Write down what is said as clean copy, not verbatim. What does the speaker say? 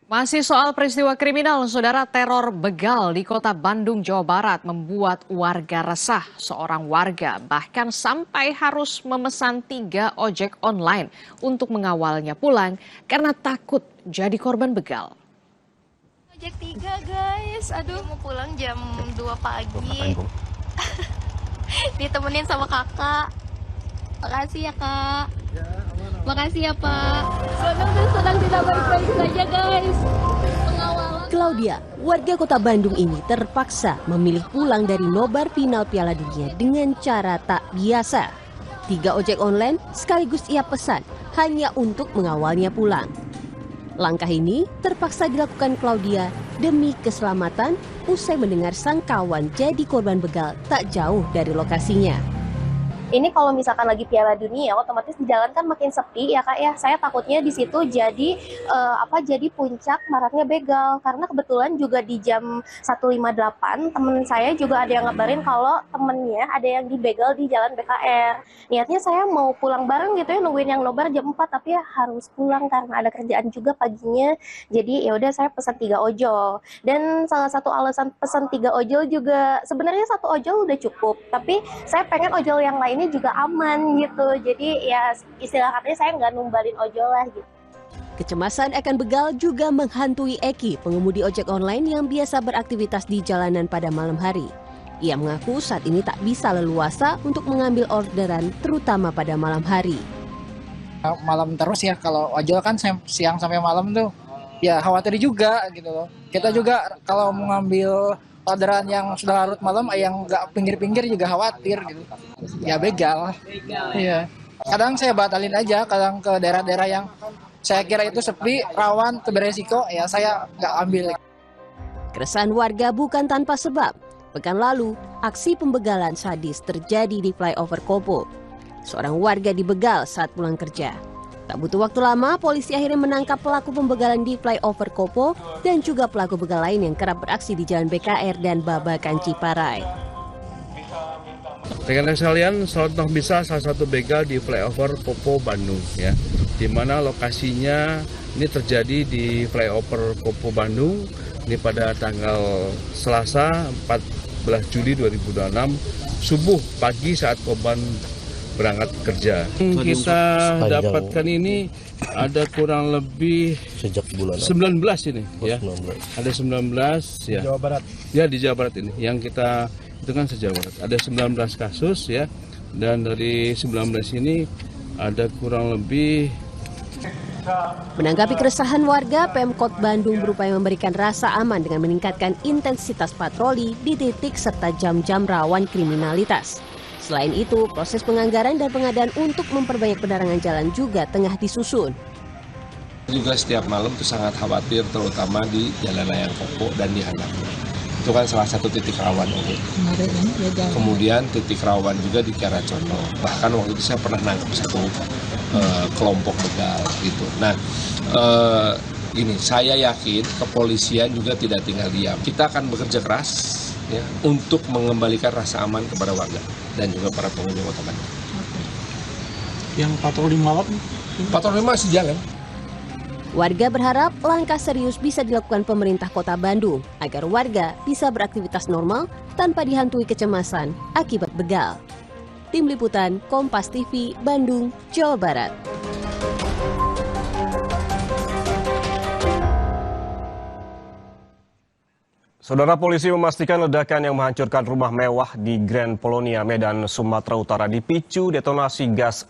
Masih soal peristiwa kriminal, saudara, teror begal di kota Bandung, Jawa Barat membuat warga resah. Seorang warga bahkan sampai harus memesan 3 ojek online untuk mengawalnya pulang karena takut jadi korban begal. Ojek 3 guys, aduh mau pulang jam 2 pagi. Ditemenin sama kakak. Makasih ya kak. Makasih ya pak. Sedang tidak baik-baik saja guys. Pengawalan. Claudia, warga kota Bandung ini terpaksa memilih pulang dari nobar final Piala Dunia dengan cara tak biasa. 3 ojek online sekaligus ia pesan hanya untuk mengawalnya pulang. Langkah ini terpaksa dilakukan Claudia demi keselamatan usai mendengar sang kawan jadi korban begal tak jauh dari lokasinya. Ini kalau misalkan lagi Piala Dunia, otomatis di jalan kan makin sepi ya kak ya. Saya takutnya di situ jadi jadi puncak maraknya begal. Karena kebetulan juga di jam 1.58 temen saya juga ada yang ngabarin kalau temennya ada yang dibegal di jalan BKR. Niatnya saya mau pulang bareng gitu ya, nungguin yang nobar jam 4, tapi ya harus pulang karena ada kerjaan juga paginya. Jadi ya udah saya pesan 3 ojol. Dan salah satu alasan pesan 3 ojol juga sebenarnya 1 ojol udah cukup, tapi saya pengen ojol yang lain ini juga aman gitu. Jadi ya istilah katanya saya nggak numbalin ojol lah gitu. Kecemasan akan begal juga menghantui Eki, pengemudi ojek online yang biasa beraktivitas di jalanan pada malam hari. Ia mengaku saat ini tak bisa leluasa untuk mengambil orderan terutama pada malam hari. Malam terus ya, kalau ojol kan siang sampai malam tuh ya khawatir juga gitu loh. Kita juga kalau mau ngambil orderan yang sudah larut malam, yang nggak pinggir-pinggir juga khawatir gitu. Ya begal. Iya. Kadang saya batalin aja, kadang ke daerah-daerah yang saya kira itu sepi, rawan, beresiko, ya saya nggak ambil. Keresahan warga bukan tanpa sebab. Pekan lalu, aksi pembegalan sadis terjadi di flyover Kopo. Seorang warga dibegal saat pulang kerja. Tak butuh waktu lama, polisi akhirnya menangkap pelaku pembegalan di flyover Kopo dan juga pelaku begal lain yang kerap beraksi di Jalan BKR dan Babakan Ciparai. Rekan-rekan sekalian, contoh bisa salah satu begal di flyover Kopo Bandung, ya, di mana lokasinya ini terjadi di flyover Kopo Bandung ini pada tanggal Selasa 14 Juli 2026 subuh pagi saat korban berangkat kerja. Kita dapatkan ini ada kurang lebih sejak bulan 19 ini, ya. 19. Ada 19 ya. Jawa Barat. Ya, di Jawa Barat ini. Yang kita itu kan se-Jawa Barat. Ada 19 kasus ya. Dan dari 19 ini ada kurang lebih. Menanggapi keresahan warga, Pemkot Bandung berupaya memberikan rasa aman dengan meningkatkan intensitas patroli di titik serta jam-jam rawan kriminalitas. Selain itu, proses penganggaran dan pengadaan untuk memperbanyak penerangan jalan juga tengah disusun. Juga setiap malam itu sangat khawatir, terutama di Jalan Layang Kopo dan di Hanang. Itu kan salah satu titik rawan ini. Kemudian titik rawan juga di Kiara Condong. Bahkan waktu itu saya pernah nangkep satu kelompok begal gitu. Nah, ini saya yakin kepolisian juga tidak tinggal diam. Kita akan bekerja keras ya, untuk mengembalikan rasa aman kepada warga dan juga para pengunjung kota Bandung. Yang patroli malam? Patroli masih jalan. Warga berharap langkah serius bisa dilakukan pemerintah kota Bandung agar warga bisa beraktivitas normal tanpa dihantui kecemasan akibat begal. Tim Liputan Kompas TV, Bandung, Jawa Barat. Saudara, polisi memastikan ledakan yang menghancurkan rumah mewah di Grand Polonia, Medan, Sumatera Utara dipicu detonasi gas